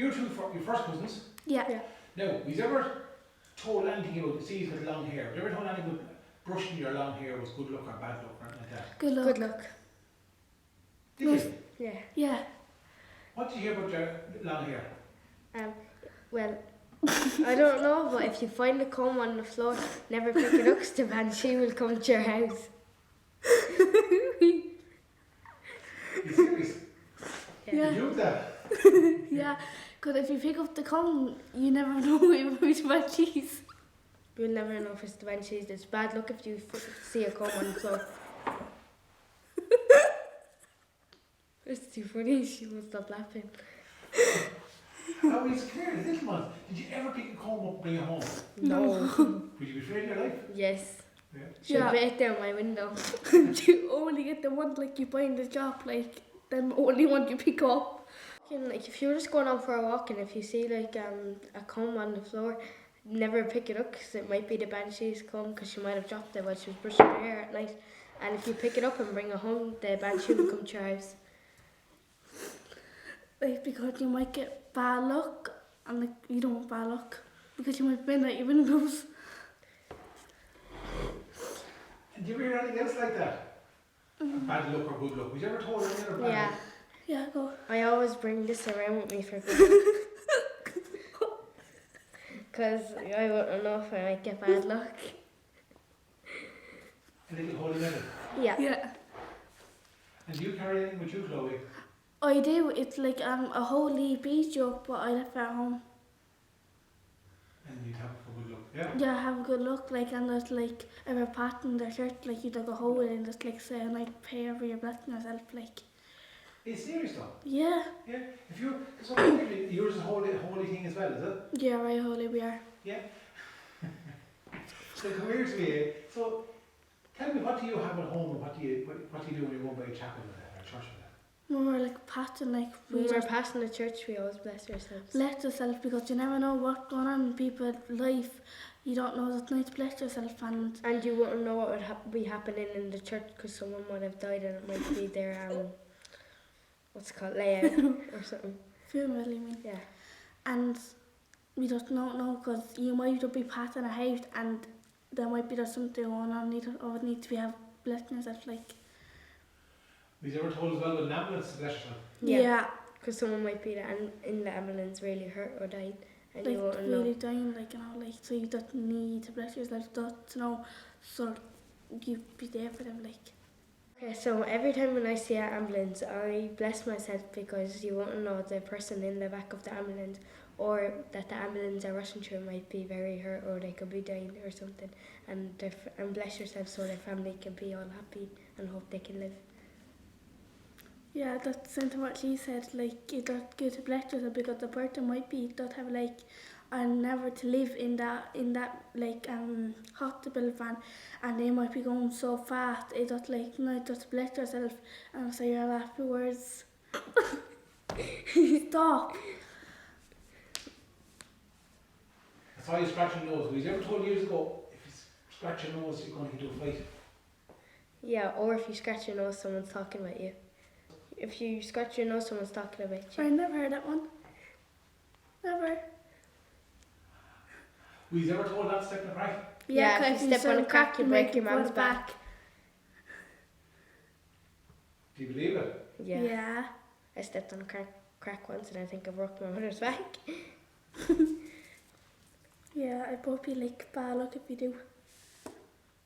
you're your first cousins. Yeah. Now, have you ever told anything about, see, he's got long hair, have you ever told anything about brushing your long hair was good luck or bad luck or anything like that? Good luck. Good luck. Did you? Yeah. Yeah. What did you hear about your long hair? Well, I don't know, but if you find a comb on the floor, never pick it up because the Banshee will come to your house. You serious? Yeah. Did you do that? Yeah. Because if you pick up the comb, you never know which Banshees. You'll never know if it's the Banshees. It's bad luck if you see a comb on the floor. It's too funny, she won't stop laughing. Oh, he's come here, little one. Did you ever pick a comb up and bring it home? No. Would you be afraid of your life? Yes. Yeah. She'll break down my window. You only get the one like you buy in the shop, like the only one you pick up. Like if you're just going out for a walk and if you see like a comb on the floor, never pick it up because it might be the Banshee's comb because she might have dropped it while she was brushing her hair at night. And if you pick it up and bring it home, the Banshee will come to your house. Like because you might get bad luck and like you don't want bad luck because you might bend out your windows. Did you ever hear anything else like that? Bad luck or good luck? Was you ever told any other bad Yeah. luck? Yeah, go. I always bring this around with me for good luck. Because I wouldn't know if I might get bad luck. A little holy medal. Yeah. Yeah. And do you carry anything with you, Chloe? I do. It's like a holy bead joke, but I left it at home. And you'd have it for good luck, yeah? Yeah, have a good luck, like, and there's like a pattern in their shirt, like you dug a hole in, just like saying like pay over your blessing yourself, like. Are you serious though? Yeah. Yeah. If you're, so technically yours is a holy thing as well, is it? Yeah, right, holy we are. Yeah. So come here to me. So tell me, what do you have at home, and what do you do when you go by a chapel with that or church with that? When we're like pattern, like When we we're just passing the church, we always bless ourselves. bless yourself because you never know what's going on in people's life. You don't know, it's nice to bless yourself and you wouldn't know what would be happening in the church because someone might have died and it might be their what's it called, layout or something. funeral, you mean. Yeah. And we just don't know because you might be passing a house and there might be there's something going on or need to be have blessing yourself, like. Was you ever told as well with an ambulance to bless yourself? Yeah. Because someone might be in the ambulance really hurt or died and Like you wouldn't really know. dying, like, you know, like, so you don't need to bless yourself, just to know, so you be there for them, like. Okay, so every time when I see an ambulance, I bless myself because you won't know the person in the back of the ambulance or that the ambulance are rushing through might be very hurt or they could be dying or something. And bless yourself so their family can be all happy and hope they can live. Yeah, that's something what she said, like, you don't get to bless yourself because the person might be, don't have, like, and never to live in that like hospital van, and they might be going so fast, it just like, no, just bless yourself and say your afterwards. Stop. I saw you scratching your nose. Was you ever told years ago, if you scratch your nose, you're going to get into a fight? Yeah, or if you scratch your nose, someone's talking about you. If you scratch your nose, someone's talking about you. I never heard that one. Never. Was you ever told not to step in a crack? Yeah, 'cause if you step on a crack, you break your man's man's back. Do you believe it? Yeah. Yeah. I stepped on a crack once and I think I broke my mother's back. Yeah, I both be like bad luck if you do.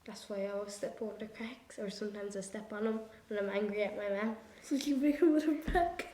That's why I always step over the cracks, or sometimes I step on them when I'm angry at my mum. So you break your mother back.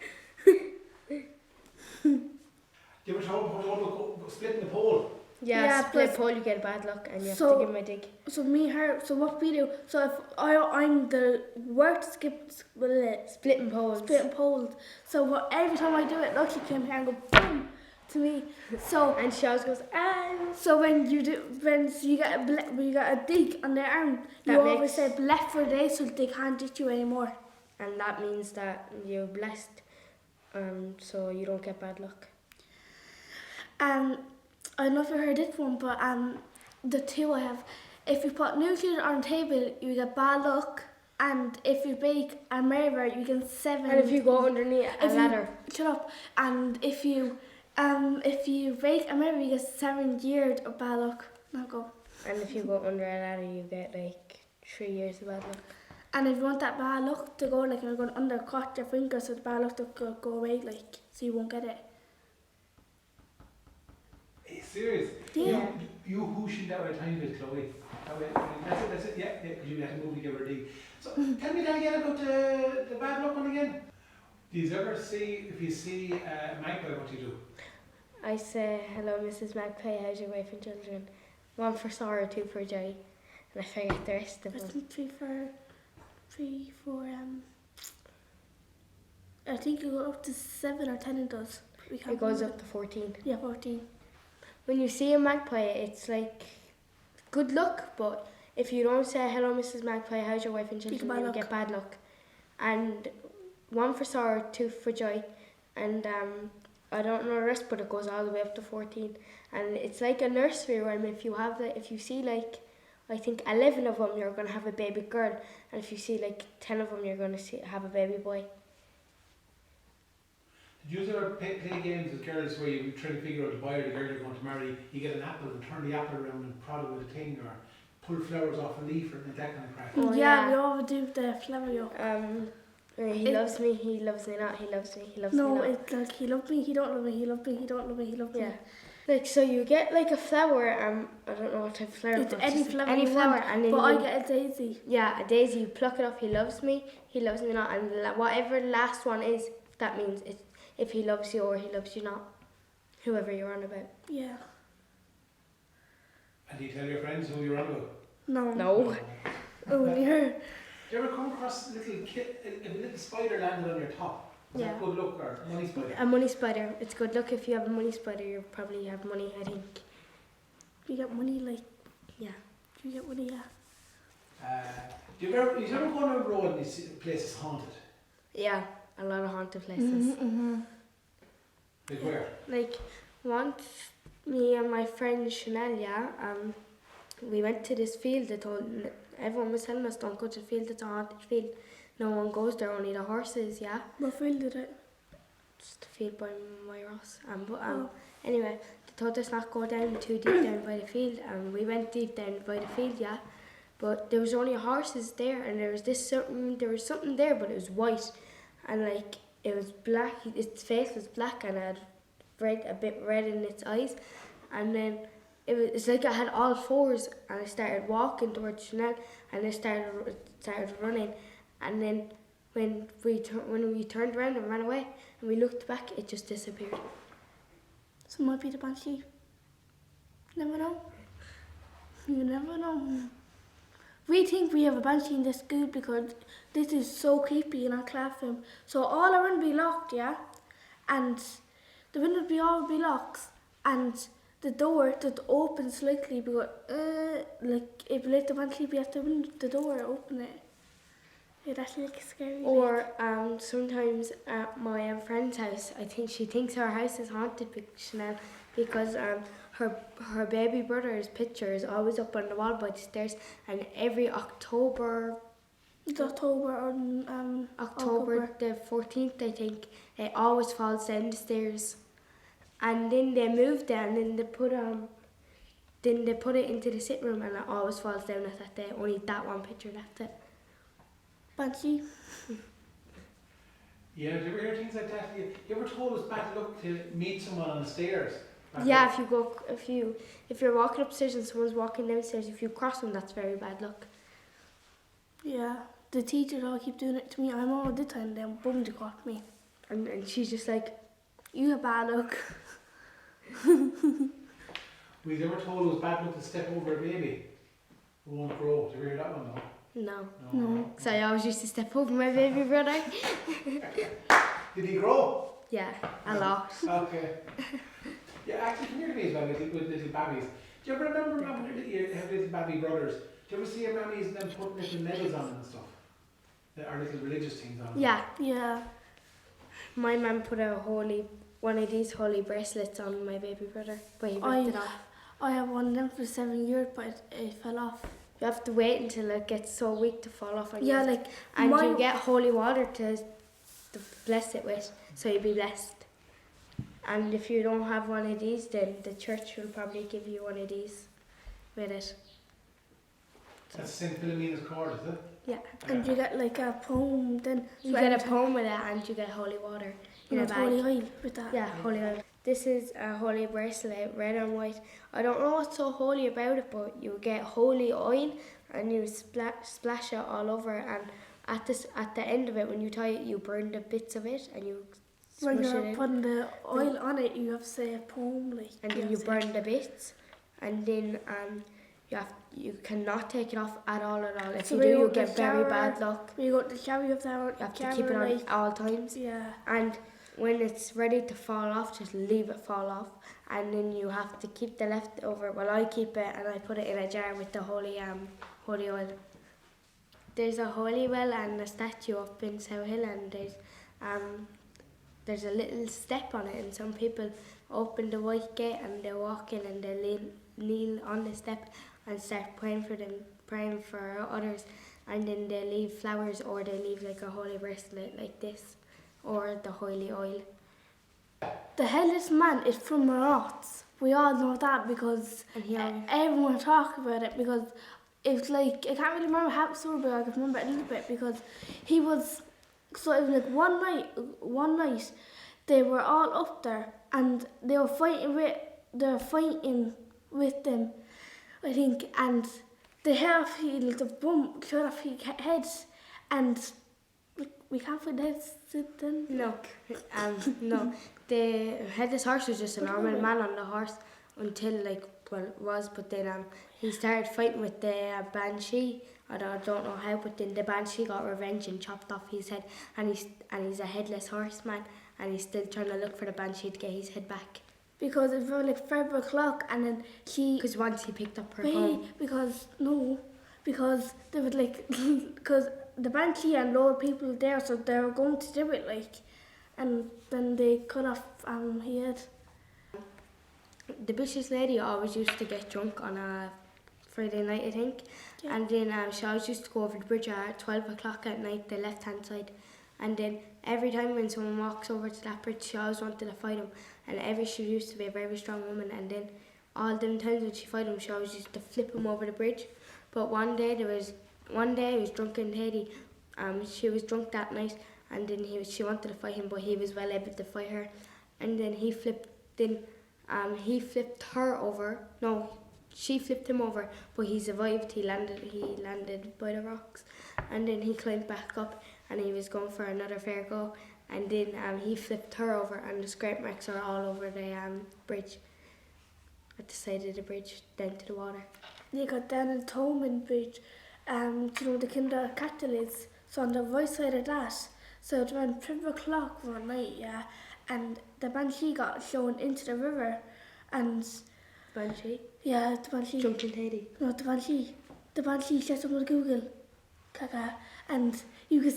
You ever told about splitting the pole? Yeah, Yeah, split plus- pole, you get bad luck and you have So- to give my dig. So me, her, so what we do, so if I'm the worst Splitting poles. splitting poles, so what, every time I do it, Lucky came here and go boom to me. So And she always goes, ah. so when you get a dig on their arm, you That always makes- say bless for days so they can't ditch you anymore. And that means that you're blessed, so you don't get bad luck. I don't know if you heard this one, but the two I have, if you put nuclear on the table, you get bad luck, and if you bake a murder, you get 7. And if you go underneath a ladder. Shut up. And if you If you break a mirror, you get 7 years of bad luck. Now go. And if you go under a ladder, you get like 3 years of bad luck. And if you want that bad luck to go, like you're going to undercut your fingers so the bad luck to go away, like, so you won't get it. Are you serious? Yeah. You whooshing that way a tiny bit, Chloe. That way, that's it, yeah, because you had to move to give her a D. So, tell me that again about the bad luck one again. Do you ever see, if you see a magpie, what do you do? I say, hello Mrs. Magpie, how's your wife and children? 1 for sorrow, 2 for joy. And I forget the rest of I them. think 3 for, I think you go up to 7 or 10 it does. It goes up to 14. Yeah, 14. When you see a magpie, it's like good luck, but if you don't say hello Mrs. Magpie, how's your wife and children, you get bad luck. And 1 for sorrow, 2 for joy. And I don't know the rest, but it goes all the way up to 14. And it's like a nursery rhyme. If you see like, I think 11 of them, you're going to have a baby girl. And if you see like 10 of them, you're going to have a baby boy. Did you ever play games with girls where you try to figure out the boy or the girl you're going to marry, you get an apple and turn the apple around and prod it with a thing, or pull flowers off a leaf, and that kind of crap? Oh, yeah, yeah. we all do the flower yoke. He loves me, he loves me not, he loves me, he loves me No, not. it's like he loved me, he don't love me, he loved me, he don't love me, he loved me. Yeah. Like, so you get like a flower, I don't know what type of flower. It's any flower any you flower, want, and then but I you, get a daisy. yeah, a daisy, you pluck it off, he loves me not, and whatever the last one is, that means it's if he loves you or he loves you not, whoever you're on about. Yeah. And do you tell your friends who you're on about? No. Only her. Do you ever come across a little spider landed on your top? Is that good luck, or money spider? A money spider. It's good luck. If you have a money spider, you probably have money, I think. You get money, like, Yeah. you get money, yeah. Do you ever go on a road and you see the place is haunted? Yeah, a lot of haunted places. Like where? Like, once, me and my friend Chanel, we went to this field that everyone was telling us, don't go to the field, it's a haunted field. No one goes there, only the horses, yeah. What field did it? Just the field by Moyross. Anyway, they told us not go down too deep down by the field, and we went deep down by the field, yeah. But there was only horses there, and there was something there, but it was white, and like it was black. Its face was black, and it had a bit red in its eyes, and then it's like it had all fours, and it started walking towards Chanel, and it started running, and then when we turned around and ran away, and we looked back, it just disappeared. So it might be the Banshee. Never know. You never know. We think we have a Banshee in this school because this is so creepy in our classroom. So all our windows be locked, yeah? And the windows all be locked, and the door just opens slightly because like if let the Banshee be at the door, open it. Yeah, that's like scary. Or sometimes at my friend's house, I think she thinks her house is haunted, Chanel, because her baby brother's picture is always up on the wall by the stairs, and every October It's October or October the 14th, I think, it always falls down the stairs. And then they moved it, and then they put it into the sitting room, and it always falls down at that day. Only that one picture, that's it. Banshee. Yeah, do you ever hear things like that? You ever told us bad luck to meet someone on the stairs? Yeah, if you're walking upstairs and someone's walking downstairs, if you cross them, that's very bad luck. Yeah, the teachers all keep doing it to me. I'm all the time, then boom, they got me. And she's just like, you have bad luck. We've never told us bad luck to step over a baby who won't grow. Did you ever hear that one though? No. So I always used to step over my baby brother. Did he grow? Yeah, a lot. Okay. Yeah, actually, come here to me as well with little babbies. Do you ever remember you have little babby brothers? Do you ever see your mammies and them putting little medals on them and stuff? Or little religious things on them? Yeah. Yeah. My mum put one of these holy bracelets on my baby brother, but he ripped it off. I have one of them for 7 years, but it fell off. You have to wait until it gets so weak to fall off. And Yeah, you get holy water to bless it with, so you'll be blessed. And if you don't have one of these, then the church will probably give you one of these with it. That's St. Philomena's cord, is it? Yeah. And you get like a poem then. You get a poem with it and you get holy water in a bag. Holy oil with that. Yeah, holy oil. This is a holy bracelet, red and white. I don't know what's so holy about it, but you get holy oil and you splash it all over, and at the end of it, when you tie it, you burn the bits of it and you When smush it you're in. putting the oil on it, you have to say a poem like. And then you burn the bits, and then you cannot take it off at all. If So you do, when you go to get the very shower, bad luck. When you go to the shower, you have to You have to keep it on like, all times. Yeah. And when it's ready to fall off, just leave it fall off. And then you have to keep the leftover. Well, I keep it and I put it in a jar with the holy oil. There's a holy well and a statue up in Southill, and there's a little step on it, and some people open the white gate and they walk in and they kneel on the step and start praying for them, praying for others, and then they leave flowers or they leave like a holy bracelet like this, or the holy oil. The Headless Man is from Moyross. We all know that because everyone talks about it, because it's like, I can't really remember half the story, but I can remember it a little bit, because he was, so it was like one night they were all up there and they were fighting with them, I think, and they had the bomb cut off his head, and we can't find the heads then. No, no. The headless horse was just a normal man on the horse until but then he started fighting with the Banshee. I don't know how, but then the Banshee got revenge and chopped off his head, and he's a headless horseman, and he's still trying to look for the Banshee to get his head back. Because it was like 5 o'clock, and then Because once he picked up her home. Because they would because the Banshee and lower people there, so they were going to do it and then they cut off his head. The Bishop's lady always used to get drunk on a Friday night, I think, and then she always used to go over the bridge at 12 o'clock at night, the left-hand side, and then every time when someone walks over to that bridge, she always wanted to fight him, and she used to be a very strong woman, and then all them times when she fight him, she always used to flip him over the bridge. But one day it was Drunken Thady. She was drunk that night, and then she wanted to fight him, but he was well able to fight her, and then he flipped her over. No, she flipped him over, but he survived. He landed by the rocks, and then he climbed back up, and he was going for another fair go, and then he flipped her over, and the scrape marks are all over the bridge, at the side of the bridge, down to the water. They got down in Thomond bridge, the kinder cattle is, so on the right side of that, so it went 5 o'clock one night, yeah, and the Banshee got shown into the river, and Banshee? Yeah, the Banshee. Drunken Thady? No, the Banshee. The Banshee set up on Google. Caca. And you can,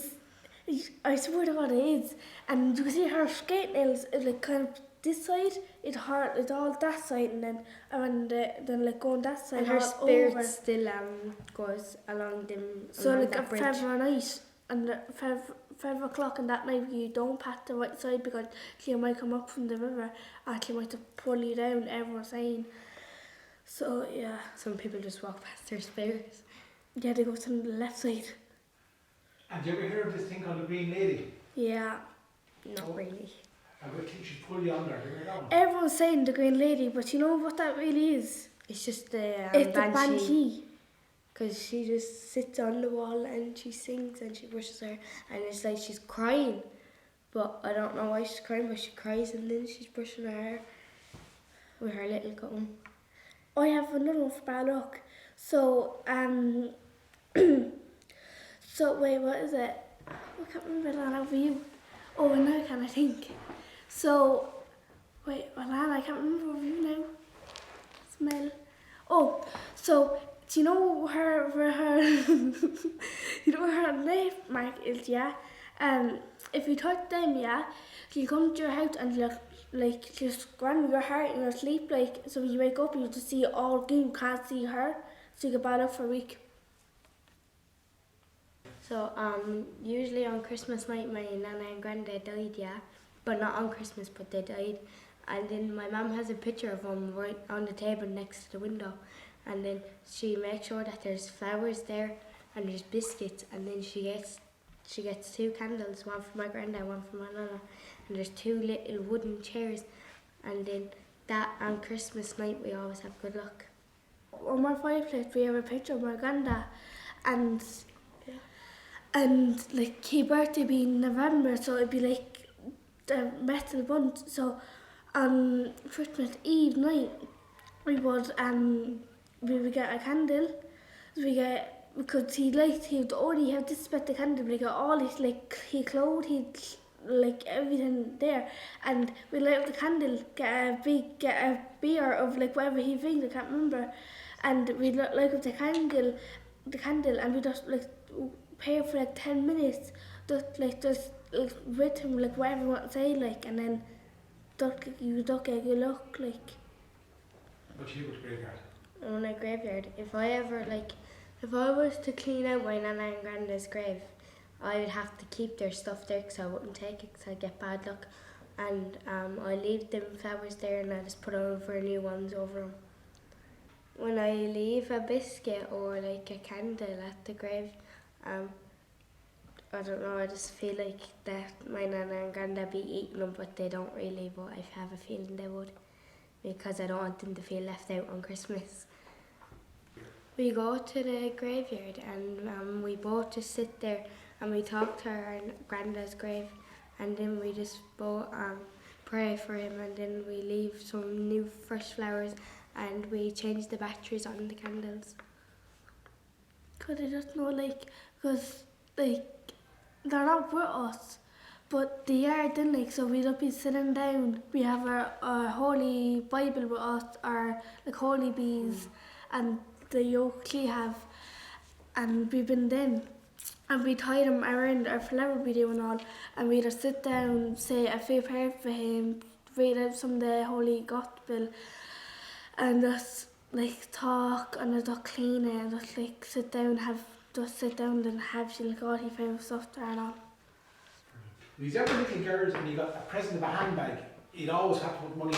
I swear to God it is, and you can see her skate nails, kind of this side, it's all that side, and then going that side. And her spirit still goes along them. So along a that bridge. 5 night, and 5 o'clock on that night, you don't pass the right side because she might come up from the river and she might pull you down, everyone's saying. So yeah. Some people just walk past their spirits. Yeah, they go to the left side. And do you ever hear of this thing called the Green Lady? Yeah. Not really. I would think she'd pull you under. Do you hear that one? Everyone's saying the Green Lady, but you know what that really is? It's just the it's Banshee. the Banshee. Because she just sits on the wall and she sings and she brushes her, and it's like she's crying. But I don't know why she's crying, but she cries and then she's brushing her hair with her little comb. I have another one for bad luck. So, so wait, what is it? I can't remember that over you. Oh, now can I think? So, wait, Alanna, I can't remember over you now. Smell. Oh, so, do you know where her, you know where her nail mark is, yeah? If you touch them, yeah, she'll come to your house and just grab your heart in your sleep, so when you wake up, you just see all green, you can't see her, so you get bad luck for a week. So, usually on Christmas night, my nana and granddad died, yeah, but not on Christmas, but they died, And then my mum has a picture of him right on the table next to the window. And then she makes sure that there's flowers there and there's biscuits. And then she gets 2 candles, one for my granddad, one for my nana. And there's 2 little wooden chairs. And then that on Christmas night we always have good luck. On my fireplace we have a picture of my granddad, and like his birthday be in November, so it'd be like the metal bunch. So on Christmas Eve night we would get a candle. Because he would only have this bit of candle, but he got all his like his clothes, his like everything there, and we light up the candle, get a beer of like whatever he thinks, I can't remember, and we light up the candle, and we just like pray for like 10 minutes, just with him like whatever you want to say, like, and then you don't get good luck, like. But you go to graveyard. On a graveyard, if I was to clean out my nana and granddad's grave, I would have to keep their stuff there because I wouldn't take it because I'd get bad luck. And I leave them flowers there and I just put over new ones over them. When I leave a biscuit or like a candle at the grave, I don't know, I just feel like that my nana and granddad be eating them, but they don't really, but I have a feeling they would, because I don't want them to feel left out on Christmas. We go to the graveyard and we both just sit there and we talk to our granddad's grave, and then we just both pray for him, and then we leave some new fresh flowers and we change the batteries on the candles. Cause I just know cause they're not with us, but they are then so we'd be sitting down, we have our Holy Bible with us, our like holy bees, and the Yokley have, and we've been then, and we tie them around our flower we do and all, and we just sit down, say a few prayers for him, read out some of the Holy Gospel, and just talk and just clean it, and just sit down and have like all his favourite stuff there and all. When you ever little girls and you got a present of a handbag, you'd always have to put money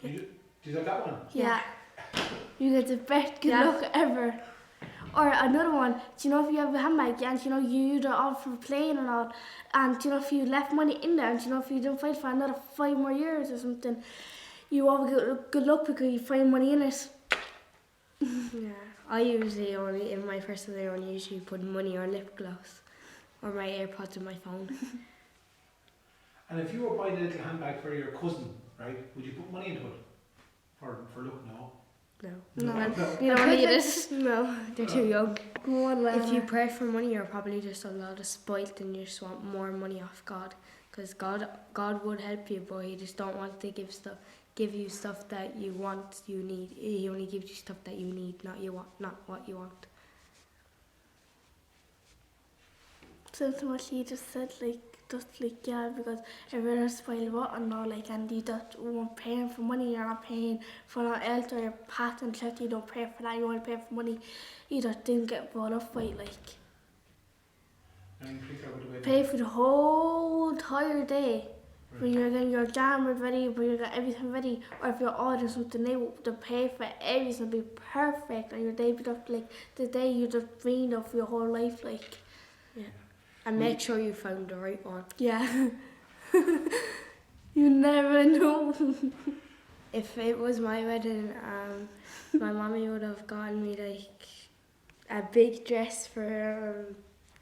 into it. Do you have that one? Yeah. You get the best good luck ever. Or another one, do you know if you have a handbag and you know you use it all for playing and all, and you know if you left money in there, and you know if you don't fight for another 5 more years or something, you always get good luck because you find money in it. Yeah, I usually only, in my personal, I only usually put money or lip gloss or my AirPods in my phone. And if you were buying a little handbag for your cousin, right, would you put money into it? For luck, no? No. You don't need it. No, they're too young. If you If pray for money, you're probably just a lot of spoilt and you just want more money off God. Because God would help you, but He just don't want to give you stuff that you want, you need. He only gives you stuff that you need, not what you want. Since what he just said, yeah, because everyone else spoiled what and all, and you just weren't paying for money, you're not paying for an else or your pat and shit, you don't pay for that, you want to pay for money, you just didn't get brought up by it, Pay for the whole entire day. Right. When you're getting your jam ready, when you got everything ready, or if you're ordering something new, to pay for everything, be perfect, and your day be just the day you just dreamed of your whole life, Yeah. And make sure you found the right one. Yeah. You never know. If it was my wedding, my mommy would have gotten me a big dress for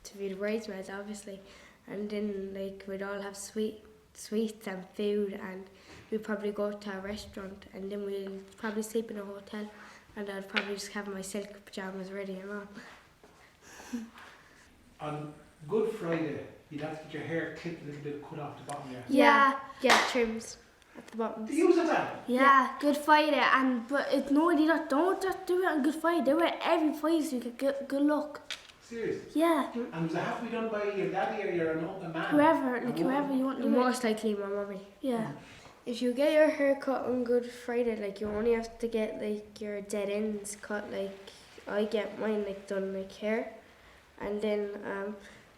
to be the bridesmaids, obviously, and then we'd all have sweets and food, and we'd probably go to a restaurant, and then we'd probably sleep in a hotel, and I'd probably just have my silk pajamas ready and all. On Good Friday, you'd have to get your hair clipped a little bit, cut off the bottom there. Yeah. Get trims at the bottom. Do you use that? Yeah, Good Friday, but it's no, you don't just do it on Good Friday, do it every Friday so you get good luck. Serious? Yeah. And does it have to be done by your daddy or your a man? Whoever you want to do it. Most likely my mommy. Yeah. If you get your hair cut on Good Friday, you only have to get your dead ends cut. I get mine done hair, and then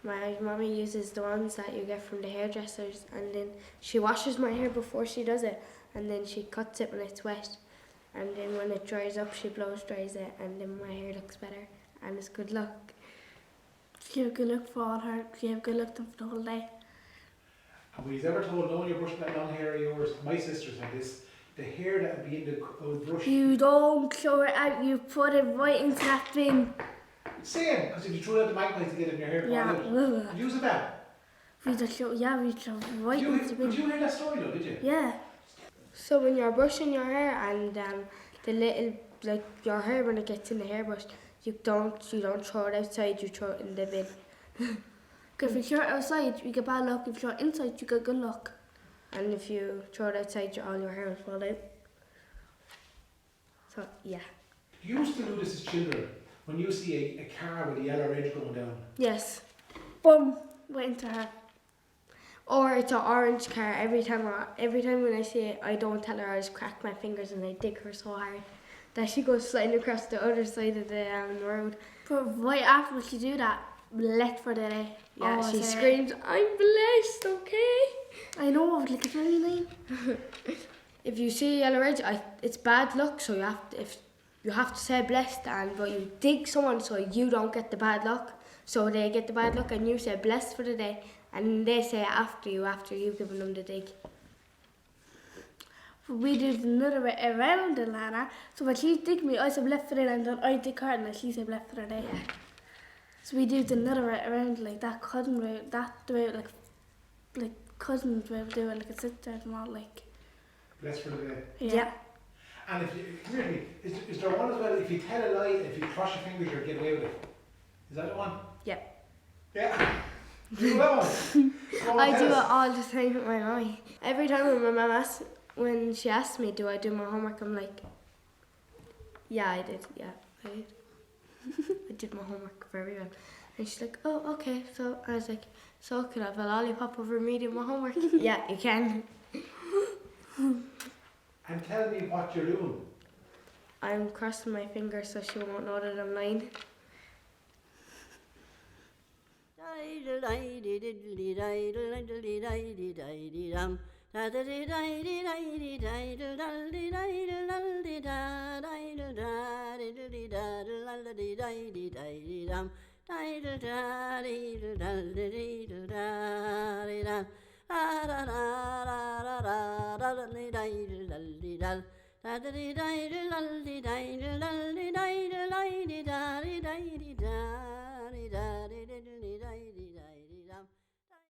my mommy uses the ones that you get from the hairdressers, and then she washes my hair before she does it, and then she cuts it when it's wet, and then when it dries up she blows dries it, and then my hair looks better and it's good luck. She have good luck for all her. She have good luck for the whole day. And we've ever told no one you're brushing that long hair of yours. My sister's like this. The hair that would be in the brush. You don't throw it out. You put it right into that bin. Same, because if you throw out the magpies to get it in your hair, Yeah. Did you use it back? We just throw. Yeah, we throw right into the bin. Did you hear that story though? Did you? Yeah. So when you're brushing your hair and the little, like your hair when it gets in the hairbrush, you don't throw it outside, you throw it in the bin. If you throw it outside, you get bad luck. If you throw it inside, you get good luck. And if you throw it outside, all your hair will fall out. So yeah. You used to do this as children when you see a car with a yellow edge going down. Yes. Boom, went into her. Or it's an orange car. Every time when I see it, I don't tell her. I just crack my fingers and I dig her so hard that she goes sliding across the other side of the road. But right after she do that, blessed for the day. Yeah, Oh, she say- screams, "I'm blessed, okay?" I know, like it's really nice. If you see a yellow edge, it's bad luck. So you have to say blessed, but you dig someone so you don't get the bad luck. So they get the bad luck, and you say blessed for the day, and they say it after you've given them the dig. We did another way around Alanna. So when she dig me, I said left for the day, and then I dig her, and then she said left for the day. Yeah. So we did another way around, like that cousin way, that way, like cousins way of doing, like a sister and all, like. Bless for the day. Yeah. And if you, really, is there one as well? If you tell a lie, if you cross your fingers, you'll get away with it. Is that the one? Yep. Yeah. Do that one. Go on, I tell do it us. all the time with my eye. Every time when she asks me, do I do my homework, I'm like, yeah, I did. Yeah, I did. I did my homework very well. And she's like, oh, okay. So I was like, so could I have a lollipop over me doing my homework? Yeah, you can. And tell me what you're doing. I'm crossing my fingers so she won't know that I'm lying.